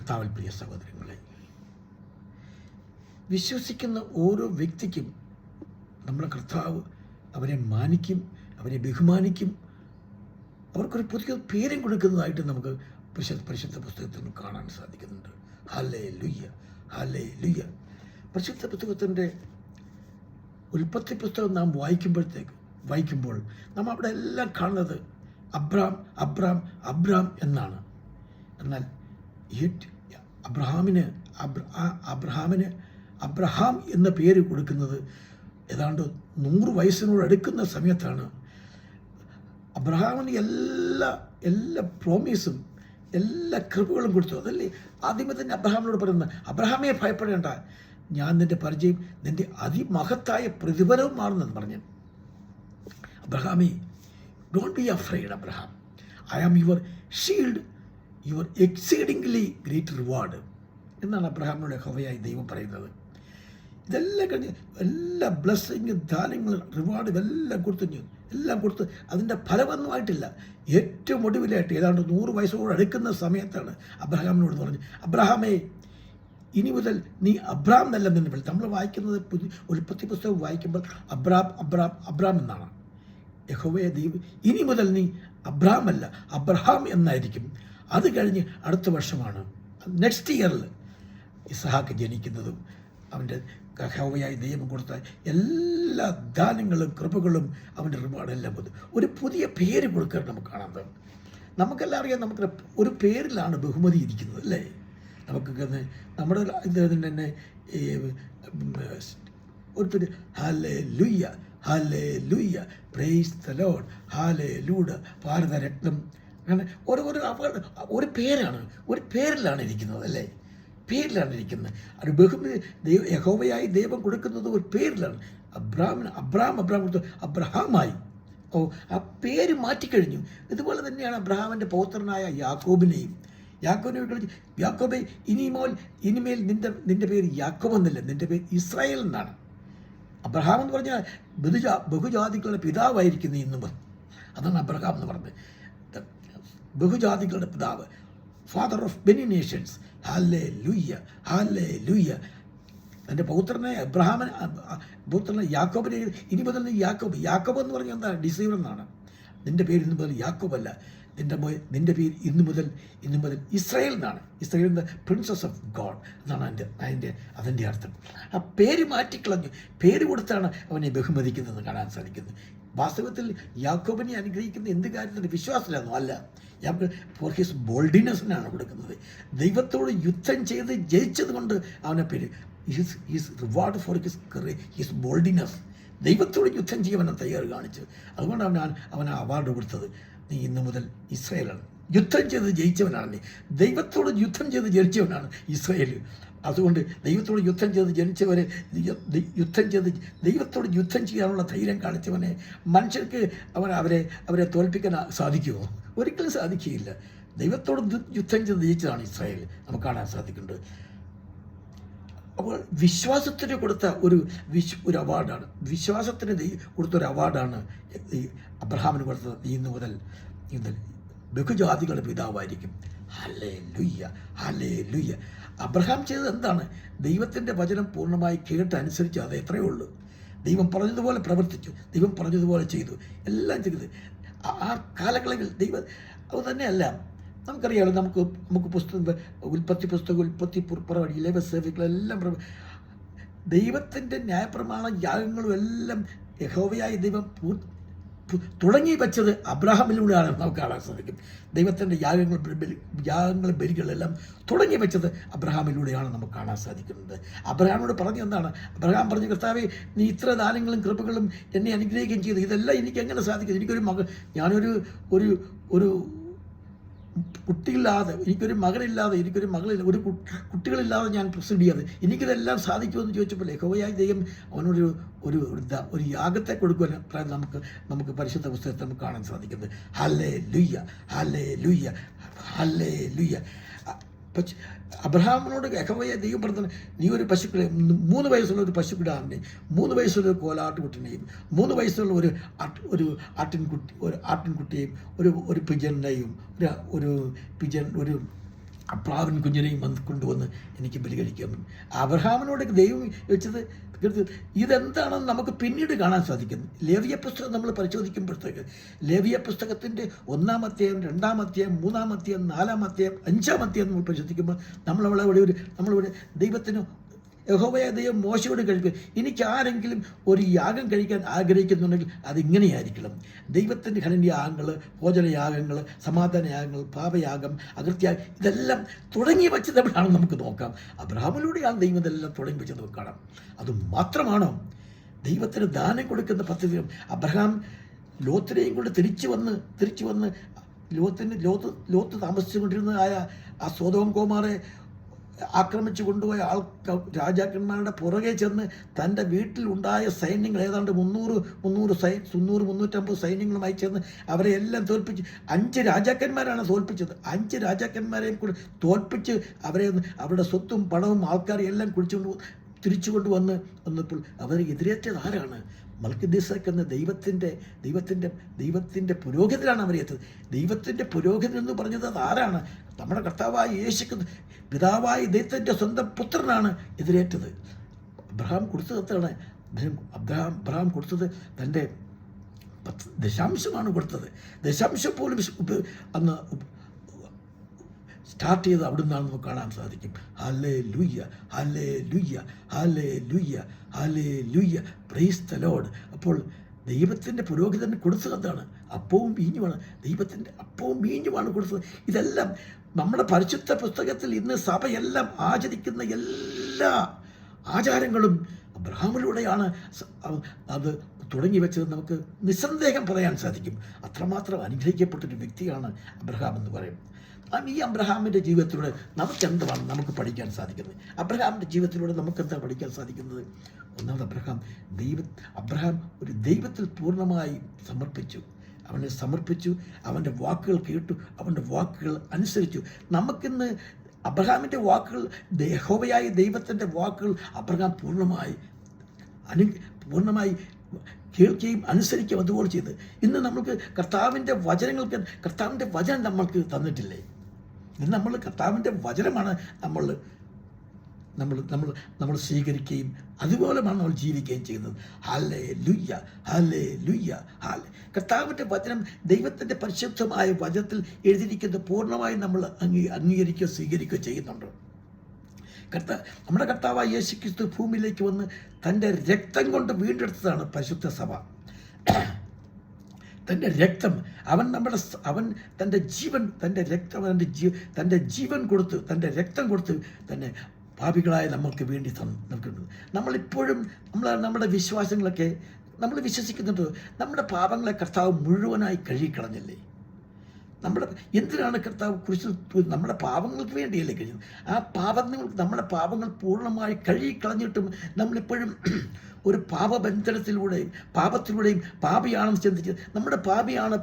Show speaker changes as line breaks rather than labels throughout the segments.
കർത്താവിൽ പ്രിയ സഹോദരങ്ങളെ, വിശ്വസിക്കുന്ന ഓരോ വ്യക്തിക്കും നമ്മുടെ കർത്താവ് അവരെ മാനിക്കും, അവരെ ബഹുമാനിക്കും, അവർക്കൊരു പുതിയ പേരും കൊടുക്കുന്നതായിട്ട് നമുക്ക് പരിശുദ്ധ പുസ്തകത്തിൽ നിന്ന് കാണാൻ സാധിക്കുന്നുണ്ട്. Hallelujah, hallelujah. പരിശുദ്ധ പുസ്തകത്തിൻ്റെ ഉൽപ്പത്തി പുസ്തകം നാം വായിക്കുമ്പോൾ നാം അവിടെ എല്ലാം കാണുന്നത് അബ്രാം അബ്രാം അബ്രാം എന്നാണ്. എന്നാൽ അബ്രഹാമിന് അബ്രഹാം എന്ന പേര് കൊടുക്കുന്നത് ഏതാണ്ട് 100 വയസ്സിനോട് അടുക്കുന്ന സമയത്താണ്. അബ്രഹാമിന് എല്ലാ പ്രോമിസും എല്ലാ കൃപകളും കൊടുത്തു. അതല്ലേ ആദ്യമേ തന്നെ അബ്രഹാമിനോട് പറയുന്നത്, അബ്രഹാമെ ഭയപ്പെടേണ്ട, ഞാൻ നിൻ്റെ പരിചയം നിൻ്റെ അതിമഹത്തായ പ്രതിഫലവുമാണെന്ന് പറഞ്ഞു. അബ്രഹാമേ, don't be afraid Abraham, I am your shield, your exceedingly great reward എന്നാണ് അബ്രഹാമിനോട് യഹോവയായ ദൈവം പറയുന്നത്. ഇതെല്ലാം കഴിഞ്ഞ് എല്ലാ ബ്ലെസ്സിങ്ങും ദാനങ്ങളും റിവാർഡും എല്ലാം കൊടുത്ത് അതിൻ്റെ ഫലമൊന്നുമായിട്ടില്ല. ഏറ്റവും ഒടുവിലായിട്ട് ഏതാണ്ട് 100 വയസ്സോട് അടുക്കുന്ന സമയത്താണ് അബ്രഹാമിനോട് പറഞ്ഞു, അബ്രഹാമേ, ഇനി മുതൽ നീ അബ്രാം എന്നല്ല നിന്ന് വിളി. നമ്മൾ വായിക്കുന്നത് ഉൽപ്പത്തി പുസ്തകം വായിക്കുമ്പോൾ അബ്രാം അബ്രാം അബ്രാം എന്നാണ്. യഹോവയെ ദൈവം ഇനി മുതൽ നീ അബ്രാം അല്ല അബ്രഹാം എന്നായിരിക്കും. അത് കഴിഞ്ഞ് അടുത്ത വർഷമാണ്, നെക്സ്റ്റ് ഇയറിൽ ഇസ്ഹാക്ക് ജനിക്കുന്നതും അവൻ്റെ യഹോവയായ ദൈവം കൊടുത്ത എല്ലാ ദാനങ്ങളും കൃപകളും അവൻ്റെ റിവാർഡെല്ലാം ഒരു പുതിയ പേര് കൊടുക്കാൻ നമുക്ക് കാണാൻ. നമുക്കെല്ലാം അറിയാം, നമുക്ക് ഒരു പേരിലാണ് ബഹുമതി ഇരിക്കുന്നത് അല്ലേ. നമുക്ക് നമ്മുടെ തന്നെ ഒരു പേര് hallelujah, hallelujah, praise the lord, hallelujah, ഭാരതരത്നം, അങ്ങനെ ഒരു പേരാണ്, ഒരു പേരിലാണ് ഇരിക്കുന്നത് അല്ലേ, പേരിലാണ് ഇരിക്കുന്നത്. അത് ബഹുമതി യഹോവയായി ദൈവം കൊടുക്കുന്നത് ഒരു പേരിലാണ്. അബ്രാം കൊടുത്തു അബ്രഹാമായി. ആ പേര് മാറ്റിക്കഴിഞ്ഞു. ഇതുപോലെ തന്നെയാണ് അബ്രഹാമിൻ്റെ പൗത്രനായ യാക്കോബിനെ വിളിച്ച്, യാക്കോബെ, ഇനിമേൽ നിന്റെ പേര് യാക്കോബ് എന്നല്ല, നിന്റെ പേര് ഇസ്രായേൽ എന്നാണ്. അബ്രഹാം എന്ന് പറഞ്ഞാൽ ബഹുജാതികളുടെ പിതാവായിരിക്കുന്നു ഇന്നും. അതാണ് അബ്രഹാം എന്ന് പറഞ്ഞത്, ബഹുജാതികളുടെ പിതാവ്, father of many Nations. Hallelujah, hallelujah. എൻ്റെ പൗത്രനെ യാക്കോബിനെ ഇനി മുതൽ നീ യാക്കോബ് എന്ന് പറഞ്ഞാൽ എന്താ, ഡിസീവർ എന്നാണ്. നിൻ്റെ പേര് ഇന്നു മുതൽ യാക്കോബ് അല്ല, നിൻ്റെ പേര് ഇന്നു മുതൽ ഇസ്രായേൽ എന്നാണ്. ഇസ്രായേൽ എന്ന പ്രിൻസസ് ഓഫ് ഗോഡ് എന്നാണ് അതിൻ്റെ അർത്ഥം. ആ പേര് മാറ്റിക്കളഞ്ഞു, പേര് കൊടുത്താണ് അവനെ ബഹുമതിക്കുന്നതെന്ന് കാണാൻ സാധിക്കുന്നത്. വാസ്തവത്തിൽ യാക്കോബിനെ അനുഗ്രഹിക്കുന്ന എന്ത് കാര്യത്തിൻ്റെ വിശ്വാസത്തിലാണോ അല്ല, ഫോർ ഹിസ് ബോൾഡിനെസ്സിനാണ് കൊടുക്കുന്നത്. ദൈവത്തോട് യുദ്ധം ചെയ്ത് ജയിച്ചത് കൊണ്ട് അവനെ പേര് ഹിസ് റിവാർഡ് ഫോർ ഹിസ് ബോൾഡിനെസ്. ദൈവത്തോട് യുദ്ധം ചെയ്യാൻ തയ്യാറ് കാണിച്ചു, അതുകൊണ്ടാണ് അവന് അവാർഡ് കൊടുത്തത്. നീ ഇന്നു മുതൽ ഇസ്രായേലാണ്, യുദ്ധം ചെയ്ത് ജയിച്ചവനാണ് നീ, ദൈവത്തോട് യുദ്ധം ചെയ്ത് ജയിച്ചവനാണ് ഇസ്രായേൽ. അതുകൊണ്ട് ദൈവത്തോട് യുദ്ധം ചെയ്ത് ജനിച്ചവരെ ദൈവത്തോട് യുദ്ധം ചെയ്യാനുള്ള ധൈര്യം കാണിച്ചവനെ മനുഷ്യർക്ക് അവരെ തോൽപ്പിക്കാൻ സാധിക്കുമോ? ഒരിക്കലും സാധിക്കുകയില്ല. ദൈവത്തോട് യുദ്ധം ചെയ്ത് ജയിച്ചതാണ് ഇസ്രായേൽ, നമുക്ക് കാണാൻ സാധിക്കുന്നുണ്ട്. അപ്പോൾ വിശ്വാസത്തിന് കൊടുത്ത ഒരു അവാർഡാണ്, വിശ്വാസത്തിന് കൊടുത്തൊരു അവാർഡാണ് അബ്രഹാമിന് കൊടുത്തത്. ഇന്നു മുതൽ ബഹുജാതികളുടെ പിതാവായിരിക്കും. Hallelujah, hallelujah. അബ്രഹാം ചെയ്തത് എന്താണ്? ദൈവത്തിൻ്റെ വചനം പൂർണ്ണമായി കേട്ടനുസരിച്ച്, അത് എത്രയേ ഉള്ളൂ. ദൈവം പറഞ്ഞതുപോലെ പ്രവർത്തിച്ചു, ദൈവം പറഞ്ഞതുപോലെ ചെയ്തു, എല്ലാം ചെയ്ത്. ആ കാലങ്ങളിൽ ദൈവം അത് തന്നെയല്ല, നമുക്കറിയാമല്ലോ, നമുക്ക് ഉൽപ്പത്തി പുറപ്പാട് എല്ലാം ദൈവത്തിൻ്റെ ന്യായപ്രമാണ യാഗങ്ങളും എല്ലാം യഹോവയായ ദൈവം തുടങ്ങി വെച്ചത് അബ്രഹാമിലൂടെയാണ് നമുക്ക് കാണാൻ സാധിക്കും. ദൈവത്തിൻ്റെ യാഗങ്ങൾ ബലികളെല്ലാം തുടങ്ങി വെച്ചത് അബ്രഹാമിലൂടെയാണ് നമുക്ക് കാണാൻ സാധിക്കുന്നത്. അബ്രഹാമിനോട് പറഞ്ഞു എന്താണ്? അബ്രഹാം പറഞ്ഞു, കർത്താവേ, നീ ഇത്ര ദാനങ്ങളും കൃപകളും എന്നെ അനുഗ്രഹിക്കുകയും ചെയ്തു, ഇതെല്ലാം എനിക്ക് എങ്ങനെ സാധിക്കും? ഞാനൊരു കുട്ടിയില്ലാതെ, എനിക്കൊരു മകനില്ലാതെ, ഒരു കുട്ടികളില്ലാതെ ഞാൻ പ്രൊസീഡ് ചെയ്യാതെ എനിക്കിതെല്ലാം സാധിക്കുമെന്ന് ചോദിച്ചപ്പോൾ യഹോവയായ ദൈവം അവനോട് ഒരു യാഗത്തെ കൊടുക്കുവാൻ നമുക്ക് പരിശുദ്ധ പുസ്തകത്തിൽ നമുക്ക് കാണാൻ സാധിക്കുന്നത്. Hallelujah, hallelujah, hallelujah. അബ്രഹാമിനോട് യഹോവയായ ദൈവം പറഞ്ഞു, നീ ഒരു പശുക്കളെ 3 വയസ്സുള്ള ഒരു പശുക്കിടാറിനെയും 3 വയസ്സുള്ള ഒരു കോലാട്ടുകുട്ടിനെയും 3 വയസ്സുള്ള ഒരു ആട്ടിൻകുട്ടിയെയും ഒരു പിജറിനെയും ഒരു പ്രാവൻ കുഞ്ഞിനെയും കൊണ്ടുവന്ന് എനിക്ക് ബലി കഴിക്കാൻ. അബ്രഹാമിനോട് ദൈവം വെച്ചത് ഇതെന്താണെന്ന് നമുക്ക് പിന്നീട് കാണാൻ സാധിക്കും. ലേവ്യ പുസ്തകം നമ്മൾ പരിശോധിക്കുമ്പോഴത്തേക്ക് ലേവ്യ പുസ്തകത്തിൻ്റെ 1-ാം അധ്യായം, 2-ാം അധ്യായം, 3-ാം അധ്യായം, 4-ാം അധ്യായം, 5-ാം അധ്യായം നമ്മൾ പരിശോധിക്കുമ്പോൾ നമ്മളിവിടെ ദൈവത്തിന് യഹോവയായ ദൈവം മോശയോട് കഴിക്കുക, എനിക്ക് ആരെങ്കിലും ഒരു യാഗം കഴിക്കാൻ ആഗ്രഹിക്കുന്നുണ്ടെങ്കിൽ അതിങ്ങനെയായിരിക്കണം. ദൈവത്തിൻ്റെ ഘടനയാഗങ്ങൾ, ഭോജനയാഗങ്ങൾ, സമാധാനയാഗങ്ങൾ, പാപയാഗം, അകൃത്യാഗം, ഇതെല്ലാം തുടങ്ങി വെച്ചത് എവിടെയാണെന്ന് നമുക്ക് നോക്കാം. അബ്രഹാമിലൂടെയാണ് ദൈവം ഇതെല്ലാം തുടങ്ങി വെച്ചത് നമുക്ക് കാണാം. അതുമാത്രമാണോ ദൈവത്തിന് ദാനം കൊടുക്കുന്ന പദ്ധതി? അബ്രഹാം ലോത്തിനെയും കൊണ്ട് തിരിച്ചു വന്ന് ലോത്ത് താമസിച്ചുകൊണ്ടിരുന്നതായ ആ സൊദോം ഗോമോറയെ ആക്രമിച്ചു കൊണ്ടുപോയ രാജാക്കന്മാരുടെ പുറകെ ചെന്ന് തൻ്റെ വീട്ടിലുണ്ടായ സൈന്യങ്ങൾ ഏതാണ്ട് 350 സൈന്യങ്ങളുമായി ചെന്ന് അവരെ എല്ലാം തോൽപ്പിച്ച് 5 രാജാക്കന്മാരാണ് തോൽപ്പിച്ചത്. 5 രാജാക്കന്മാരെയും കൂടി തോൽപ്പിച്ച് അവരുടെ സ്വത്തും പണവും ആൾക്കാരെയും എല്ലാം തിരിച്ചു വന്നപ്പോൾ അവരെ എതിരേറ്റത് ആരാണ്? മൽക്കിദെസേക്ക് എന്ന ദൈവത്തിൻ്റെ പുരോഹിതനാണ് അവരെ എത്തത്. ദൈവത്തിൻ്റെ പുരോഹിതൻ എന്ന് പറഞ്ഞത് ആരാണ്? നമ്മുടെ കർത്താവായ യേശുക്രിസ്തു, പിതാവായ ദൈവത്തിൻ്റെ സ്വന്തം പുത്രനാണ് എതിരേറ്റത്. അബ്രഹാം കൊടുത്തതാണ്. അബ്രഹാം കൊടുത്തത് തൻ്റെ ദശാംശമാണ് കൊടുത്തത്. ദശാംശം പോലും അന്ന് സ്റ്റാർട്ട് ചെയ്ത് അവിടെ നിന്നാണ് നമുക്ക് കാണാൻ സാധിക്കും. Hallelujah, hallelujah, hallelujah, hallelujah, praise the Lord. അപ്പോൾ ദൈവത്തിൻ്റെ പുരോഹിതന് കൊടുത്തത് എന്താണ്? അപ്പവും വീഞ്ഞുമാണ്. ദൈവത്തിൻ്റെ അപ്പവും വീഞ്ഞുമാണ് കൊടുത്തത്. ഇതെല്ലാം നമ്മുടെ പരിശുദ്ധ പുസ്തകത്തിൽ ഇന്ന് സഭയെല്ലാം ആചരിക്കുന്ന എല്ലാ ആചാരങ്ങളും അബ്രഹാമിലൂടെയാണ് അത് തുടങ്ങി വെച്ചത് നമുക്ക് നിസ്സന്ദേഹം പറയാൻ സാധിക്കും. അത്രമാത്രം അനുഗ്രഹിക്കപ്പെട്ടൊരു വ്യക്തിയാണ് അബ്രഹാം എന്ന് പറയും. ഈ അബ്രഹാമിൻ്റെ ജീവിതത്തിലൂടെ നമുക്കെന്താണ് നമുക്ക് പഠിക്കാൻ സാധിക്കുന്നത്? അബ്രഹാമിൻ്റെ ജീവിതത്തിലൂടെ നമുക്കെന്താണ് പഠിക്കാൻ സാധിക്കുന്നത്? ഒന്നാമത് അബ്രഹാം ഒരു ദൈവത്തിൽ പൂർണ്ണമായി സമർപ്പിച്ചു. അവൻ്റെ വാക്കുകൾ കേട്ടു, അവൻ്റെ വാക്കുകൾ അനുസരിച്ചു. നമുക്കിന്ന് അബ്രഹാമിൻ്റെ വാക്കുകൾ, യഹോവയായ ദൈവത്തിൻ്റെ വാക്കുകൾ അബ്രഹാം പൂർണ്ണമായി കേൾക്കുകയും അനുസരിക്കുകയും അതുപോലെ ചെയ്ത് ഇന്ന് നമ്മൾക്ക് കർത്താവിൻ്റെ വചനം നമ്മൾക്ക് തന്നിട്ടില്ലേ? ഇന്ന് നമ്മൾ കർത്താവിൻ്റെ വചനമാണ് നമ്മൾ സ്വീകരിക്കുകയും അതുപോലെയാണ് നമ്മൾ ജീവിക്കുകയും ചെയ്യുന്നത്. Hallelujah, hallelujah, hallelujah. കർത്താവിൻ്റെ വചനം, ദൈവത്തിൻ്റെ പരിശുദ്ധമായ വചനത്തിൽ എഴുതിയിരിക്കുന്നത് പൂർണ്ണമായി നമ്മൾ അംഗീകരിക്കുകയോ സ്വീകരിക്കുകയോ ചെയ്യുന്നുണ്ട്. നമ്മുടെ കർത്താവായ യേശുക്രിസ്തു ഭൂമിയിലേക്ക് വന്ന് തൻ്റെ രക്തം കൊണ്ട് വീണ്ടെടുത്തതാണ് പരിശുദ്ധ സഭ. തൻ്റെ രക്തം, അവൻ തൻ്റെ ജീവൻ, തൻ്റെ ജീവൻ കൊടുത്ത്, തൻ്റെ രക്തം കൊടുത്ത് തന്നെ പാപികളായ നമ്മൾക്ക് വേണ്ടി നൽകുന്നത്. നമ്മളിപ്പോഴും നമ്മുടെ വിശ്വാസങ്ങളൊക്കെ നമ്മൾ വിശ്വസിക്കുന്നുണ്ട്. നമ്മുടെ പാപങ്ങളെ കർത്താവ് മുഴുവനായി കഴുകിക്കളഞ്ഞല്ലേ? എന്തിനാണ് കർത്താവ് കുരിശിൽ നമ്മുടെ പാപങ്ങൾക്ക് വേണ്ടിയല്ലേ കഴിയുന്നത്? നമ്മുടെ പാപങ്ങൾ പൂർണ്ണമായി കഴുകിക്കളഞ്ഞിട്ടും നമ്മളിപ്പോഴും ഒരു പാപത്തിലൂടെയും പാപിയാണെന്ന് ചിന്തിച്ച് നമ്മുടെ പാപിയാണെന്ന്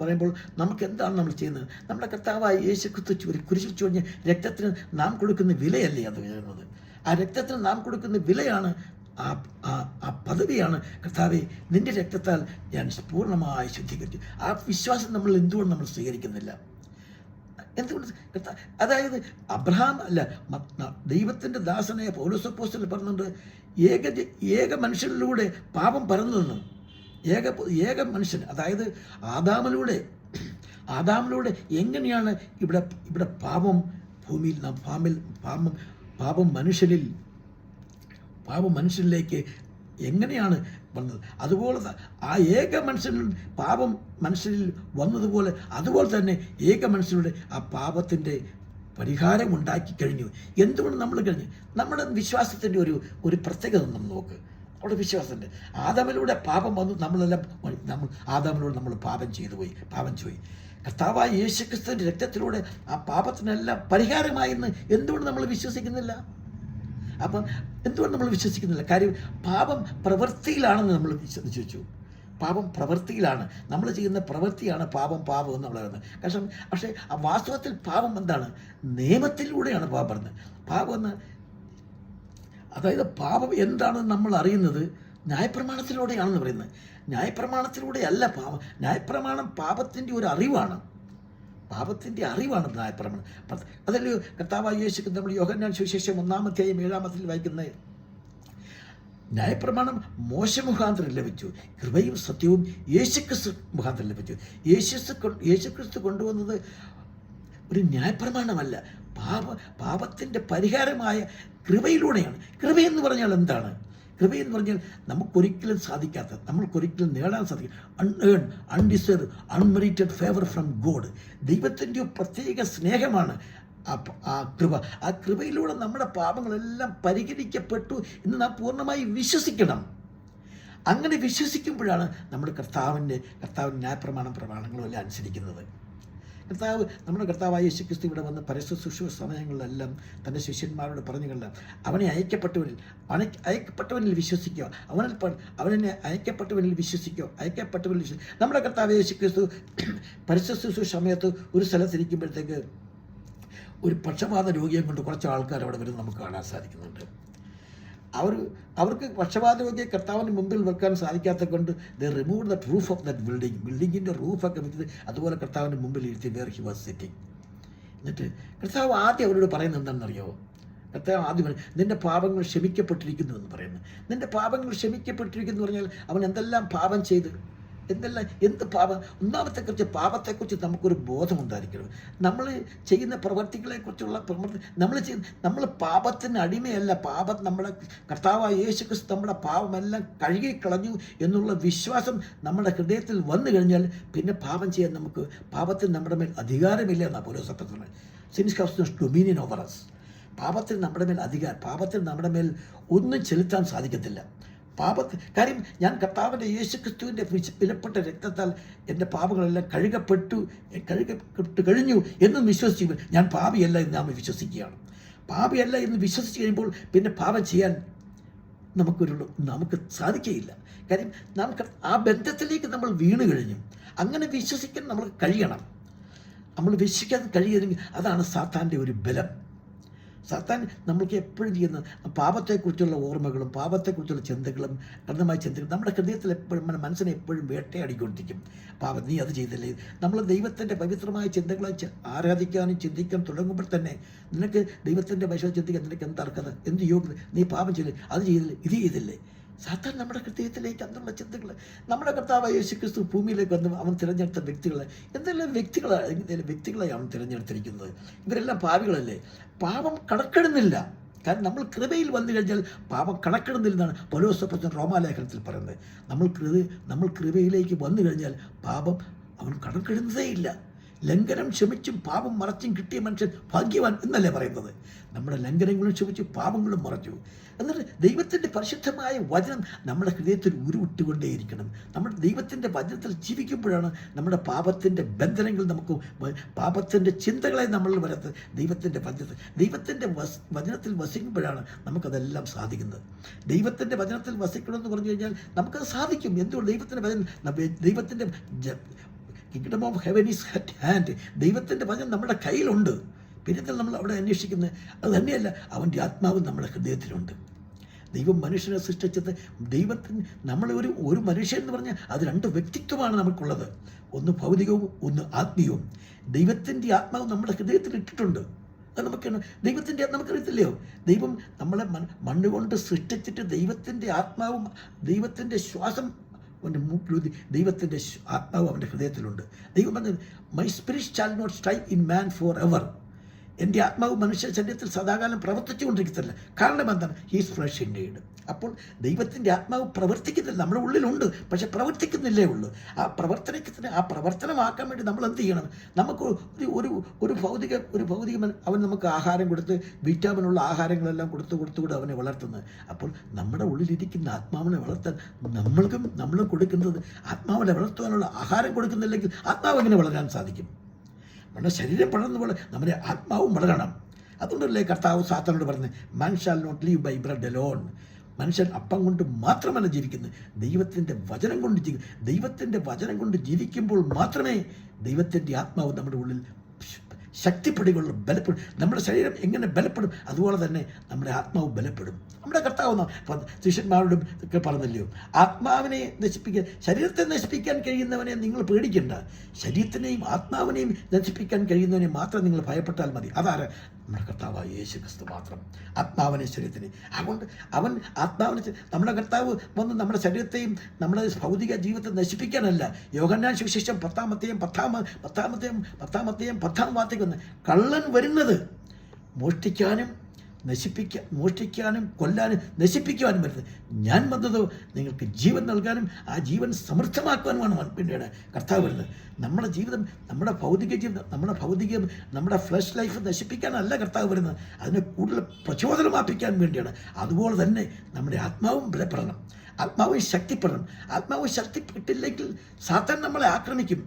പറയുമ്പോൾ നമുക്ക് എന്താണ് നമ്മൾ ചെയ്യുന്നത്? നമ്മുടെ കർത്താവായ യേശുക്രിസ്തു കുരിശിൽ ചൊരിഞ്ഞ രക്തത്തിന് നാം കൊടുക്കുന്ന വിലയല്ലേ അത് വരുന്നത്? ആ രക്തത്തിന് നാം കൊടുക്കുന്ന വിലയാണ്, ആ പദവിയാണ്. കർത്താവേ, നിന്റെ രക്തത്താൽ ഞാൻ പൂർണ്ണമായി ശുദ്ധീകരിച്ചു. ആ വിശ്വാസം എന്തുകൊണ്ട് നമ്മൾ സ്വീകരിക്കുന്നില്ല? എന്തുകൊണ്ട്? അതായത് അബ്രഹാം അല്ല, ദൈവത്തിൻ്റെ ദാസനായ പൗലോസ് അപ്പോസ്തലൻ പറഞ്ഞുണ്ട്, ഏക മനുഷ്യനിലൂടെ പാപം പരന്നു. ഏക മനുഷ്യൻ, അതായത് ആദാമിലൂടെ എങ്ങനെയാണ് ഇവിടെ പാപം ഭൂമിയിൽ പാപം മനുഷ്യനിലേക്ക് എങ്ങനെയാണ് വന്നത്? അതുപോലെ ആ ഏക മനുഷ്യനിൽ പാപം മനുഷ്യരിൽ വന്നതുപോലെ അതുപോലെ തന്നെ ഏക മനുഷ്യരുടെ ആ പാപത്തിൻ്റെ പരിഹാരം ഉണ്ടാക്കി കഴിഞ്ഞു. എന്തുകൊണ്ട് നമ്മൾ കഴിഞ്ഞു? നമ്മുടെ വിശ്വാസത്തിൻ്റെ ഒരു പ്രത്യേകത നമ്മൾ നോക്ക്. അവിടെ വിശ്വാസത്തിൻ്റെ ആദാമിലൂടെ പാപം വന്നു, ആദാമിലൂടെ നമ്മൾ പാപം ചെയ്തു പോയി. കർത്താവായ യേശുക്രിസ്തുവിൻ്റെ രക്തത്തിലൂടെ ആ പാപത്തിനെല്ലാം പരിഹാരമായെന്ന് എന്തുകൊണ്ട് നമ്മൾ വിശ്വസിക്കുന്നില്ല? അപ്പം എന്തുകൊണ്ട് നമ്മൾ വിശ്വസിക്കുന്നില്ല? കാര്യം പാപം പ്രവൃത്തിയിലാണെന്ന് നമ്മൾ വിശ്വസിച്ചു. പാപം പ്രവൃത്തിയിലാണ്, നമ്മൾ ചെയ്യുന്ന പ്രവൃത്തിയാണ് പാപം എന്ന് പറയുന്നത്. പക്ഷേ ആ വാസ്തവത്തിൽ പാപം എന്താണ്? നിയമത്തിലൂടെയാണ് പാപം പറയുന്നത്. അതായത് പാപം എന്താണെന്ന് നമ്മൾ അറിയുന്നത് ന്യായപ്രമാണത്തിലൂടെയാണെന്ന് പറയുന്നത്. ന്യായപ്രമാണത്തിലൂടെയല്ല പാപം. ന്യായപ്രമാണം പാപത്തിൻ്റെ ഒരു അറിവാണ്. പാപത്തിൻ്റെ അറിവാണ് ന്യായപ്രമാണം. അതല്ലേ കർത്താവായ യേശു നമ്മൾ യോഹന്നാൻ സുവിശേഷം 1-7 വായിക്കുന്നത്. ന്യായപ്രമാണം മോശ മുഖാന്തരം ലഭിച്ചു, കൃപയും സത്യവും യേശുക്രിസ്തു മുഖാന്തരം ലഭിച്ചു. യേശുക്രിസ്തു കൊണ്ടുവന്നത് ഒരു ന്യായപ്രമാണമല്ല, പാപത്തിൻ്റെ പരിഹാരമായ കൃപയിലൂടെയാണ്. കൃപയെന്ന് പറഞ്ഞാൽ എന്താണ്? കൃപയെന്ന് പറഞ്ഞാൽ നമുക്കൊരിക്കലും സാധിക്കാത്ത, നമ്മൾക്കൊരിക്കലും നേടാൻ സാധിക്കും, അൺഡിസേർവ് അൺമെറിറ്റഡ് ഫേവർ ഫ്രം ഗോഡ്. ദൈവത്തിൻ്റെ പ്രത്യേക സ്നേഹമാണ് ആ കൃപ. ആ കൃപയിലൂടെ നമ്മുടെ പാപങ്ങളെല്ലാം പരിഹരിക്കപ്പെട്ടു എന്ന് നാം പൂർണ്ണമായി വിശ്വസിക്കണം. അങ്ങനെ വിശ്വസിക്കുമ്പോഴാണ് നമ്മൾ കർത്താവിൻ്റെ പ്രമാണങ്ങളും എല്ലാം അനുസരിക്കുന്നത്. നമ്മുടെ കർത്താവായ യേശുക്രിസ്തു ഇവിടെ വന്ന് പരസ്യ ശുശ്രൂഷ സമയങ്ങളിലെല്ലാം തൻ്റെ ശിഷ്യന്മാരോട് പറഞ്ഞുകൊണ്ട് അവനെ അയക്കപ്പെട്ടവനിൽ വിശ്വസിക്കുക, അവനെ അയക്കപ്പെട്ടവനിൽ വിശ്വസിക്കുക. നമ്മുടെ കർത്താവായ യേശുക്രിസ്തു പരസ്യ ശുശ്രൂഷ സമയത്ത് ഒരു സ്ഥലത്തിരിക്കുമ്പോഴത്തേക്ക് ഒരു പക്ഷപാത രോഗിയെ കൊണ്ട് കുറച്ച് ആൾക്കാർ അവിടെ വരുന്നത് നമുക്ക് കാണാൻ സാധിക്കുന്നുണ്ട്. അവർക്ക് പക്ഷപാത രോഗിയെ കർത്താവിന് മുമ്പിൽ വെക്കാൻ സാധിക്കാത്ത കൊണ്ട് they remove that roof off that ബിൽഡിങ്ങിൻ്റെ റൂഫൊക്കെ വെച്ചത് അതുപോലെ കർത്താവിൻ്റെ മുമ്പിൽ ഇരുത്തി വേർ ഹി വാസ് സിറ്റിംഗ്. എന്നിട്ട് കർത്താവ് ആദ്യം അവരോട് പറയുന്നത് എന്താണെന്നറിയാമോ? കർത്താവ് ആദ്യം പറയും, നിൻ്റെ പാപങ്ങൾ ക്ഷമിക്കപ്പെട്ടിരിക്കുന്നു എന്ന് പറയുന്നത്. നിൻ്റെ പാപങ്ങൾ ക്ഷമിക്കപ്പെട്ടിരിക്കുന്നു എന്ന് പറഞ്ഞാൽ അവൻ എന്തെല്ലാം പാപം ചെയ്ത്, എന്ത് പാപം. ഒന്നാമത്തെക്കുറിച്ച് പാപത്തെക്കുറിച്ച് നമുക്കൊരു ബോധമുണ്ടായിരിക്കണം. നമ്മൾ ചെയ്യുന്ന പ്രവർത്തികളെക്കുറിച്ചുള്ള നമ്മൾ പാപത്തിന് അടിമയല്ല. നമ്മുടെ കർത്താവായ യേശുക്രിസ്തു നമ്മുടെ പാപമെല്ലാം കഴുകിക്കളഞ്ഞു എന്നുള്ള വിശ്വാസം നമ്മുടെ ഹൃദയത്തിൽ വന്നു കഴിഞ്ഞാൽ പിന്നെ പാപം ചെയ്യാൻ പാപത്തിന് നമ്മുടെ മേൽ അധികാരമില്ല എന്നാണ് പൗലോസ് പറഞ്ഞത്. Sins has dominion over us. പാപത്തിന് നമ്മുടെ മേൽ പാപത്തിന് നമ്മുടെ മേൽ ഒന്നും ചെലുത്താൻ സാധിക്കത്തില്ല. കാര്യം ഞാൻ കർത്താവിൻ്റെ യേശുക്രിസ്തുവിൻ്റെ വിലപ്പെട്ട രക്തത്താൽ എൻ്റെ പാപങ്ങളെല്ലാം കഴുകപ്പെട്ടു കഴിഞ്ഞു എന്നും വിശ്വസിച്ചു. ഞാൻ പാപിയല്ല എന്ന് നാം വിശ്വസിക്കുകയാണ്. പാപിയല്ല എന്ന് വിശ്വസിച്ച് കഴിയുമ്പോൾ പിന്നെ പാപം ചെയ്യാൻ നമുക്ക് സാധിക്കുകയില്ല. കാര്യം നാം ആ ബന്ധത്തിലേക്ക് നമ്മൾ വീണ് കഴിഞ്ഞു. അങ്ങനെ വിശ്വസിക്കാൻ നമ്മൾ കഴിയണം. നമ്മൾ വിശ്വസിക്കാൻ കഴിയുമെങ്കിൽ അതാണ് സാത്താൻ്റെ ഒരു ബലം. സാത്താൻ നമ്മൾക്ക് എപ്പോഴും ചെയ്യുന്ന പാപത്തെക്കുറിച്ചുള്ള ഓർമ്മകളും പാപത്തെക്കുറിച്ചുള്ള ചിന്തകളും കഠിനമായ ചിന്തകളും നമ്മുടെ ഹൃദയത്തിൽ എപ്പോഴും മനസ്സിനെ എപ്പോഴും വേട്ടയാടിക്കൊണ്ടിരിക്കും. പാപം, നീ അത് ചെയ്തില്ലേ. നമ്മൾ ദൈവത്തിൻ്റെ പവിത്രമായ ചിന്തകളെ ആരാധിക്കാനും ചിന്തിക്കാൻ തുടങ്ങുമ്പോൾ തന്നെ നിനക്ക് ദൈവത്തിൻ്റെ വൈശ ചിന്തിക്കാൻ നിനക്ക് എന്താർക്കത്, എന്ത് യോഗ്യത, നീ പാപം ചെയ്തില്ലേ, അത് ചെയ്തില്ലേ, ഇത് ചെയ്തില്ലേ. സാത്താൻ നമ്മുടെ ഹൃദയത്തിലേക്ക് എന്നുള്ള ചിന്തകൾ. നമ്മുടെ കർത്താവായ യേശുക്രിസ്തു ഭൂമിയിലേക്ക് വന്ന് അവൻ തിരഞ്ഞെടുത്ത എന്തെല്ലാം വ്യക്തികളെ അവൻ തിരഞ്ഞെടുത്തിരിക്കുന്നത്. ഇവരെല്ലാം പാപികളല്ലേ. പാപം കണക്കിടുന്നില്ല. കാരണം നമ്മൾ കൃപയിൽ വന്നു കഴിഞ്ഞാൽ പാപം കണക്കിടുന്നില്ലെന്നാണ് പൗലോസ് അപ്പോസ്തലൻ റോമാലേഖനത്തിൽ പറയുന്നത്. നമ്മൾ കൃപയിലേക്ക് വന്നു കഴിഞ്ഞാൽ പാപം അവൻ കണക്കിടുന്നതേ ഇല്ല. ലംഘനം ക്ഷമിച്ചും പാപം മറച്ചും കിട്ടിയ മനുഷ്യൻ ഭാഗ്യവാൻ എന്നല്ലേ പറയുന്നത്. നമ്മുടെ ലംഘനങ്ങളും ക്ഷമിച്ചു പാപങ്ങളും മറച്ചു. എന്നിട്ട് ദൈവത്തിൻ്റെ പരിശുദ്ധമായ വചനം നമ്മുടെ ഹൃദയത്തിൽ ഉരുവിട്ടുകൊണ്ടേയിരിക്കണം. നമ്മുടെ ദൈവത്തിൻ്റെ വചനത്തിൽ ജീവിക്കുമ്പോഴാണ് നമ്മുടെ പാപത്തിൻ്റെ ബന്ധനങ്ങൾ പാപത്തിൻ്റെ ചിന്തകളെ നമ്മൾ വരത്ത് ദൈവത്തിൻ്റെ വചനത്തിൽ വസിക്കുമ്പോഴാണ് നമുക്കതെല്ലാം സാധിക്കുന്നത്. ദൈവത്തിൻ്റെ വചനത്തിൽ വസിക്കണമെന്ന് പറഞ്ഞു കഴിഞ്ഞാൽ നമുക്കത് സാധിക്കും. എന്തുകൊണ്ട്? ദൈവത്തിൻ്റെ kingdom of heaven is at hand. ദൈവത്തിൻ്റെ വചനം നമ്മുടെ കയ്യിലുണ്ട്. പിന്നെ നമ്മൾ അവിടെ അന്വേഷിക്കുന്നത് അത് തന്നെയല്ല, അവൻ്റെ ആത്മാവ് നമ്മുടെ ഹൃദയത്തിലുണ്ട്. ദൈവം മനുഷ്യനെ സൃഷ്ടിച്ചത് നമ്മളെ ഒരു മനുഷ്യൻ എന്ന് പറഞ്ഞാൽ അത് രണ്ട് വ്യക്തിത്വമാണ് നമുക്കുള്ളത്. ഒന്ന് ഭൗതികവും ഒന്ന് ആത്മീയവും. ദൈവത്തിൻ്റെ ആത്മാവ് നമ്മുടെ ഹൃദയത്തിൽ ഇട്ടിട്ടുണ്ട്. അത് ദൈവത്തിൻ്റെ നമുക്കറിയത്തില്ലയോ? ദൈവം നമ്മളെ മണ്ണുകൊണ്ട് സൃഷ്ടിച്ചിട്ട് ദൈവത്തിൻ്റെ ആത്മാവും ദൈവത്തിൻ്റെ ശ്വാസം അവൻ്റെ മൂക്കിലൂതി ദൈവത്തിൻ്റെ ആത്മാവ് അവൻ്റെ ഹൃദയത്തിലുണ്ട്. ദൈവം പറഞ്ഞത്, my spirit shall not strike in man for ever. എൻ്റെ ആത്മാവ് മനുഷ്യ ശരീരത്തിൽ സദാകാലം പ്രവർത്തിച്ചുകൊണ്ടിരിക്കത്തില്ല. കാരണം എന്താണ്? He's flesh indeed. അപ്പോൾ ദൈവത്തിൻ്റെ ആത്മാവ് പ്രവർത്തിക്കുന്നില്ല, നമ്മുടെ ഉള്ളിലുണ്ട്, പക്ഷെ പ്രവർത്തിക്കുന്നില്ലേ ഉള്ളൂ. ആ പ്രവർത്തനമാക്കാൻ വേണ്ടി നമ്മൾ എന്ത് ചെയ്യണം? നമുക്ക് ഒരു ഭൗതിക അവൻ നമുക്ക് ആഹാരം കൊടുത്ത് വിറ്റാമിനുള്ള ആഹാരങ്ങളെല്ലാം കൊടുത്തുകൂടെ അവനെ വളർത്തുന്നത്. അപ്പോൾ നമ്മുടെ ഉള്ളിലിരിക്കുന്ന ആത്മാവിനെ വളർത്താൻ നമ്മളും കൊടുക്കുന്നത് ആത്മാവിനെ വളർത്തുവാനുള്ള ആഹാരം കൊടുക്കുന്നില്ലെങ്കിൽ ആത്മാവ് എങ്ങനെ വളരാൻ സാധിക്കും? നമ്മുടെ ശരീരം വളർന്ന പോലെ നമ്മുടെ ആത്മാവും വളരണം. അതുകൊണ്ടല്ലേ കർത്താവ് സാത്താനോട് പറഞ്ഞത്, man shall not live by bread alone. മനുഷ്യൻ അപ്പം കൊണ്ട് മാത്രമല്ല ജീവിക്കുന്നത്, ദൈവത്തിൻ്റെ വചനം കൊണ്ട് ദൈവത്തിൻ്റെ വചനം കൊണ്ട് ജീവിക്കുമ്പോൾ മാത്രമേ ദൈവത്തിൻ്റെ ആത്മാവ് നമ്മുടെ ഉള്ളിൽ ശക്തിപ്പെടുകയുള്ളൂ, ബലപ്പെടും. നമ്മുടെ ശരീരം എങ്ങനെ ബലപ്പെടും, അതുപോലെ തന്നെ നമ്മുടെ ആത്മാവ് ബലപ്പെടും. നമ്മുടെ കർത്താവ് ശിഷ്യന്മാരോടും ഒക്കെ പറഞ്ഞല്ലോ, ആത്മാവിനെ നശിപ്പിക്കാൻ, ശരീരത്തെ നശിപ്പിക്കാൻ കഴിയുന്നവനെ നിങ്ങൾ പേടിക്കേണ്ട, ശരീരത്തിനെയും ആത്മാവിനെയും നശിപ്പിക്കാൻ കഴിയുന്നവനെ മാത്രം നിങ്ങൾ ഭയപ്പെട്ടാൽ മതി. അതാര്? നമ്മുടെ കർത്താവായ യേശു ക്രിസ്തു മാത്രം. ആത്മാവിനെ ശരീരത്തിനെ, അതുകൊണ്ട് അവൻ ആത്മാവിനെ, നമ്മുടെ കർത്താവ് വന്ന് നമ്മുടെ ശരീരത്തെയും നമ്മുടെ ഭൗതിക ജീവിതത്തെ നശിപ്പിക്കാനല്ല. യോഹന്നാൻ സുവിശേഷം 10-ാം വാക്യത്തിൽ വന്ന്, കള്ളൻ വരുന്നത് മോഷ്ടിക്കാനും കൊല്ലാനും നശിപ്പിക്കുവാനും വരുന്നത്, ഞാൻ വന്നതോ നിങ്ങൾക്ക് ജീവൻ നൽകാനും ആ ജീവൻ സമൃദ്ധമാക്കുവാനുമാണ് പിന്നീട് കർത്താവ് വരുന്നത്. നമ്മുടെ ജീവിതം, നമ്മുടെ ഭൗതിക ജീവിതം, നമ്മുടെ ഫ്ലഷ് ലൈഫ് നശിപ്പിക്കാനല്ല കർത്താവ് വരുന്നത്, അതിനെ കൂടുതൽ പ്രചോദനമാപ്പിക്കാൻ വേണ്ടിയാണ്. അതുപോലെ തന്നെ നമ്മുടെ ആത്മാവും ബലപ്പെടണം, ആത്മാവ് ശക്തിപ്പെടണം. ആത്മാവ് ശക്തിപ്പെട്ടില്ലെങ്കിൽ സാത്താൻ നമ്മളെ ആക്രമിക്കും,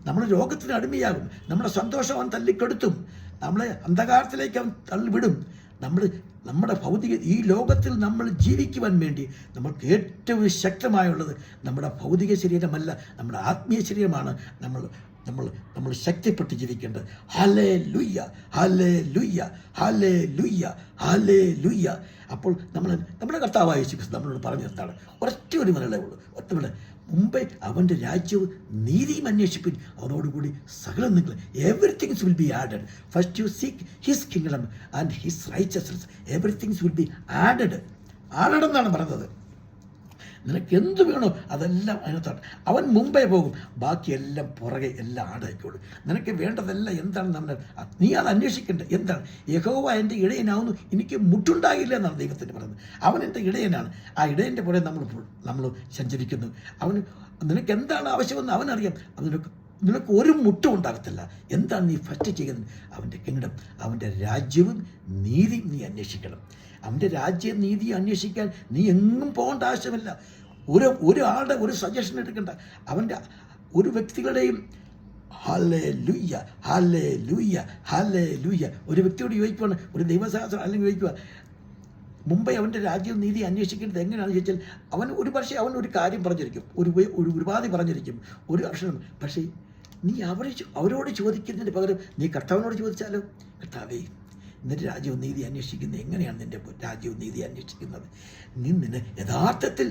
നമ്മൾ രോഗത്തിന് അടിമയാകും, നമ്മുടെ സന്തോഷം അവൻ തല്ലിക്കെടുത്തും, നമ്മളെ അന്ധകാരത്തിലേക്ക് അവൻ തള്ളിവിടും. നമ്മുടെ ഭൗതിക ഈ ലോകത്തിൽ നമ്മൾ ജീവിക്കുവാൻ വേണ്ടി നമുക്ക് ഏറ്റവും ശക്തമായുള്ളത് നമ്മുടെ ഭൗതിക ശരീരമല്ല, നമ്മുടെ ആത്മീയ ശരീരമാണ്. നമ്മൾ ശക്തിപ്പെട്ട് ജീവിക്കേണ്ടത്. Hallelujah, hallelujah, hallelujah, hallelujah. അപ്പോൾ നമ്മുടെ കർത്താവായ യേശു ക്രിസ്തു നമ്മളോട് പറഞ്ഞു എന്താണ്? ഒരൊറ്റ ഒരു മലയേ ഉള്ളൂ, ഒറ്റ മുമ്പേ അവൻ്റെ രാജ്യവും നീതിയും അന്വേഷിപ്പിൻ, അതോടുകൂടി സകലം നിങ്ങൾ everything's will be added. First U seek his kingdom and his righteousness, everything's will be added എന്നാണ് പറഞ്ഞത്. നിനക്ക് എന്ത് വേണോ അതെല്ലാം അതിനകത്താണ്. അവൻ മുമ്പേ പോകും, ബാക്കിയെല്ലാം പുറകെ എല്ലാം ആടായിക്കോളും. നിനക്ക് വേണ്ടതെല്ലാം എന്താണെന്ന് നീ അത് അന്വേഷിക്കേണ്ടത് എന്താണ്? യഹോവ എൻ്റെ ഇടയനാവുന്നു, എനിക്ക് മുട്ടുണ്ടാകില്ല എന്നാണ് ദൈവത്തിന് പറയുന്നത്. അവൻ എൻ്റെ ഇടയനാണ്, ആ ഇടയൻ്റെ പുറകെ നമ്മൾ സഞ്ചരിക്കുന്നു. നിനക്ക് എന്താണ് ആവശ്യമെന്ന് അവനറിയാം. നിനക്ക് ഒരു മുട്ടും ഉണ്ടാകത്തില്ല. എന്താണ് നീ ഫസ്റ്റ് ചെയ്യുന്നത്? അവൻ്റെ കിങ്ഡം, അവൻ്റെ രാജ്യവും നീതിയും നീ അന്വേഷിക്കണം. അവൻ്റെ രാജ്യം നീതി അന്വേഷിക്കാൻ നീ എങ്ങും പോകേണ്ട ആവശ്യമില്ല. ഒരാളുടെ ഒരു സജഷൻ എടുക്കണ്ട. അവൻ്റെ ഒരു വ്യക്തികളുടെയും ഹല്ലേലൂയ, ഹല്ലേലൂയ, ഹല്ലേലൂയ. ഒരു വ്യക്തിയോട് ചോദിക്കുവാണ്, ഒരു ദൈവശാസ്ത്രം അല്ലെങ്കിൽ ചോദിക്കുക, മുമ്പേ അവൻ്റെ രാജ്യവും നീതി അന്വേഷിക്കേണ്ടത് എങ്ങനെയാണെന്ന് ചോദിച്ചാൽ അവൻ ഒരു കാര്യം പറഞ്ഞിരിക്കും, ഒരു ഉപാധി പറഞ്ഞിരിക്കും, ഒരു അക്ഷരം. പക്ഷേ നീ അവരോട് ചോദിക്കുന്നതിന് പകരം നീ കർത്താവിനോട് ചോദിച്ചാലോ, കർത്താവേ നിന്റെ രാജ്യവും നീതി അന്വേഷിക്കുന്നത് എങ്ങനെയാണ്? നിൻ്റെ രാജ്യവും നീതി അന്വേഷിക്കുന്നത് നിന്നെ യഥാർത്ഥത്തിൽ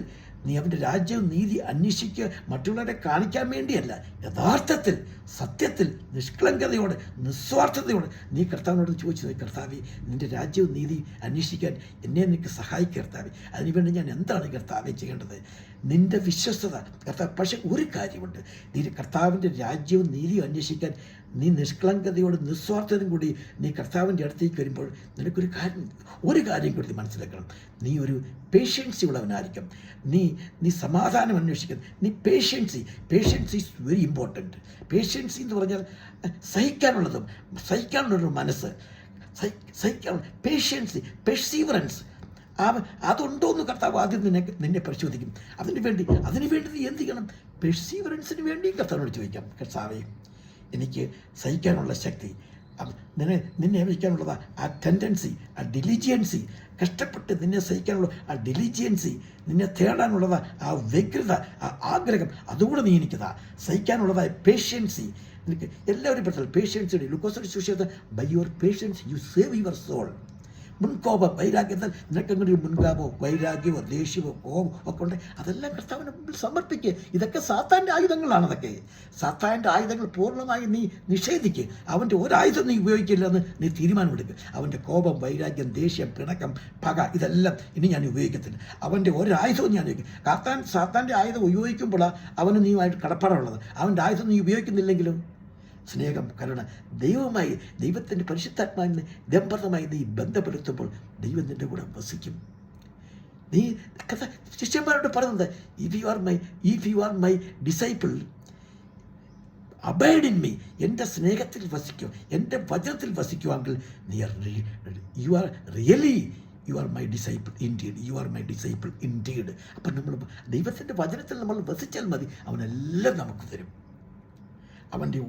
നീ അവൻ്റെ രാജ്യവും നീതി അന്വേഷിക്കുക മറ്റുള്ളവരെ കാണിക്കാൻ വേണ്ടിയല്ല, യഥാർത്ഥത്തിൽ സത്യത്തിൽ നിഷ്കളങ്കതയോടെ നിസ്വാർത്ഥതയോടെ നീ കർത്താവിനോട് ചോദിച്ചു, കർത്താവേ നിൻ്റെ രാജ്യവും നീതി അന്വേഷിക്കാൻ എന്നെ നിനക്ക് സഹായിക്കുക കർത്താവേ, അതിനുവേണ്ടി ഞാൻ എന്താണ് കർത്താവേ ചെയ്യേണ്ടത്? നിൻ്റെ വിശ്വസ്തത കർത്താവ്. പക്ഷേ ഒരു കാര്യമുണ്ട്, നീ കർത്താവിൻ്റെ രാജ്യവും നീതിയും അന്വേഷിക്കാൻ നീ നിഷ്കളങ്കതയോട് നിസ്വാർത്ഥതയും കൂടി നീ കർത്താവിൻ്റെ അടുത്തേക്ക് വരുമ്പോൾ നിനക്കൊരു കാര്യം കൂടി മനസ്സിലാക്കണം. നീ ഒരു പേഷ്യൻസി ഉള്ളവനായിരിക്കും. നീ സമാധാനം അന്വേഷിക്കണം. നീ പേഷ്യൻസി ഈസ് വെരി ഇമ്പോർട്ടൻറ്റ്. പേഷ്യൻസി എന്ന് പറഞ്ഞാൽ സഹിക്കാനുള്ളൊരു മനസ്സ്, പേഷ്യൻസി, പെർസീവറൻസ്. അതുണ്ടോ എന്ന് കർത്താവ് ആദ്യം നിന്നെ പരിശോധിക്കും. അതിനു വേണ്ടി നീ എന്ത് ചെയ്യണം? പെർസീവറൻസിന് വേണ്ടി കർത്താവിനോട് ചോദിക്കാം, കർത്താവേ എനിക്ക് സഹിക്കാനുള്ള ശക്തി, നിന്നെ വഹിക്കാനുള്ളത് ആ ടെൻഡൻസി, ആ ഡിലിജിയൻസി, കഷ്ടപ്പെട്ട് നിന്നെ സഹിക്കാനുള്ള ആ ഡിലിജിയൻസി, നിന്നെ തേടാനുള്ളത് ആ വ്യഗ്രത, ആ ആഗ്രഹം, അതുകൂടെ നീ എനിക്കതാ. സഹിക്കാനുള്ളതായ പേഷ്യൻസി നിനക്ക് എല്ലാവരും പറ്റില്ല. പേഷ്യൻസിയുടെ ലൂക്കോസിന്റെ സുവിശേഷം, by your patience you save your soul. മുൻകോപം, വൈരാഗ്യത്താൽ നിനക്കങ്ങനെ ഒരു മുൻകാപമോ വൈരാഗ്യമോ ദേഷ്യമോ കോപമോ ഒക്കെ ഉണ്ട്, അതെല്ലാം കർത്താവിന് മുമ്പിൽ സമർപ്പിക്കുക. ഇതൊക്കെ സാത്താൻ്റെ ആയുധങ്ങളാണ്. അതൊക്കെ സാത്താൻ്റെ ആയുധങ്ങൾ പൂർണ്ണമായി നീ നിഷേധിക്കുക. അവൻ്റെ ഒരായുധം നീ ഉപയോഗിക്കില്ലെന്ന് നീ തീരുമാനമെടുക്കുക. അവൻ്റെ കോപം, വൈരാഗ്യം, ദേഷ്യം, പിണക്കം, പക, ഇതെല്ലാം ഇനി ഞാൻ ഉപയോഗിക്കത്തില്ല. അവൻ്റെ ഒരായുധവും ഞാൻ ഉപയോഗിക്കും. സാത്താൻ്റെ ആയുധം ഉപയോഗിക്കുമ്പോഴാണ് അവന് നീയുമായിട്ട് കടപ്പാടുള്ളത്. അവൻ്റെ ആയുധം നീ ഉപയോഗിക്കുന്നില്ലെങ്കിലും സ്നേഹം, കരുണ, ദൈവത്തിൻ്റെ പരിശുദ്ധാത്മാവിനെ ദമ്പതമായി നീ ബന്ധപ്പെടുത്തുമ്പോൾ ദൈവം നിൻ്റെ കൂടെ വസിക്കും. നീ ശിഷ്യന്മാരോട് പറയുന്നത്, if you are my disciple abide in me, എൻ്റെ സ്നേഹത്തിൽ വസിക്കുക, എൻ്റെ വചനത്തിൽ വസിക്കുവാണെങ്കിൽ you are my disciple indeed. അപ്പം നമ്മൾ ദൈവത്തിൻ്റെ വചനത്തിൽ നമ്മൾ വസിച്ചാൽ മതി, അവനെല്ലാം നമുക്ക് തരും. അവൻ്റെ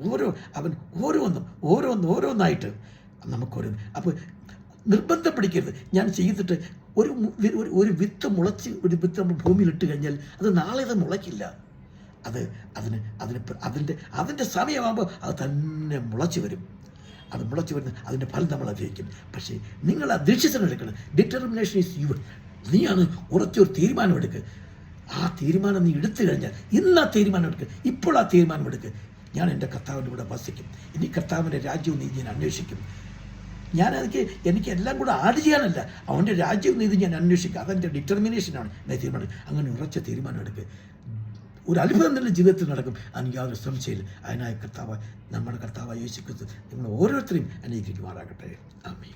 ഓരോന്നായിട്ട് നമുക്കോരോന്ന്. അപ്പോൾ നിർബന്ധം പിടിക്കരുത്. ഞാൻ ചെയ്തിട്ട് ഒരു വിത്ത് മുളച്ച് നമ്മൾ ഭൂമിയിലിട്ട് കഴിഞ്ഞാൽ അത് നാളെ അത് മുളയ്ക്കില്ല. അതിൻ്റെ സമയമാകുമ്പോൾ അത് തന്നെ മുളച്ച് വരും. അത് മുളച്ചു വരുന്ന അതിൻ്റെ ഫലം നമ്മൾ അനുഭവിക്കും. പക്ഷേ നിങ്ങൾ ആ ഡിസിഷൻ എടുക്കണം. Determination is your. നീയാണ് ഉറച്ചൊരു തീരുമാനമെടുക്കുക. ആ തീരുമാനം നീ എടുത്തു കഴിഞ്ഞാൽ ഇന്ന് ആ തീരുമാനമെടുക്കുക, ഇപ്പോൾ ആ തീരുമാനമെടുക്കുക. ഞാൻ എൻ്റെ കർത്താവിൻ്റെ കൂടെ വസിക്കും, ഇനി കർത്താവിൻ്റെ രാജ്യവും നീതി ഞാൻ അന്വേഷിക്കും. എനിക്ക് എല്ലാം കൂടെ ആഡ് ചെയ്യാനല്ല, അവൻ്റെ രാജ്യവും നീതി ഞാൻ അന്വേഷിക്കുക. അതെൻ്റെ ഡിറ്റർമിനേഷനാണ്. ഞാൻ തീരുമാനം അങ്ങനെ ഉറച്ച തീരുമാനം എടുക്കുക. ഒരു അത്ഭുതം തന്നെ ജീവിതത്തിൽ നടക്കും, അതിന് യാതൊരു സംശയമില്ല. അതിനായ നമ്മുടെ കർത്താവ് യേശു ക്രിസ്തു നിങ്ങൾ ഓരോരുത്തരെയും അനുഗ്രഹിക്കുമാറാകട്ടെ. ആമേൻ.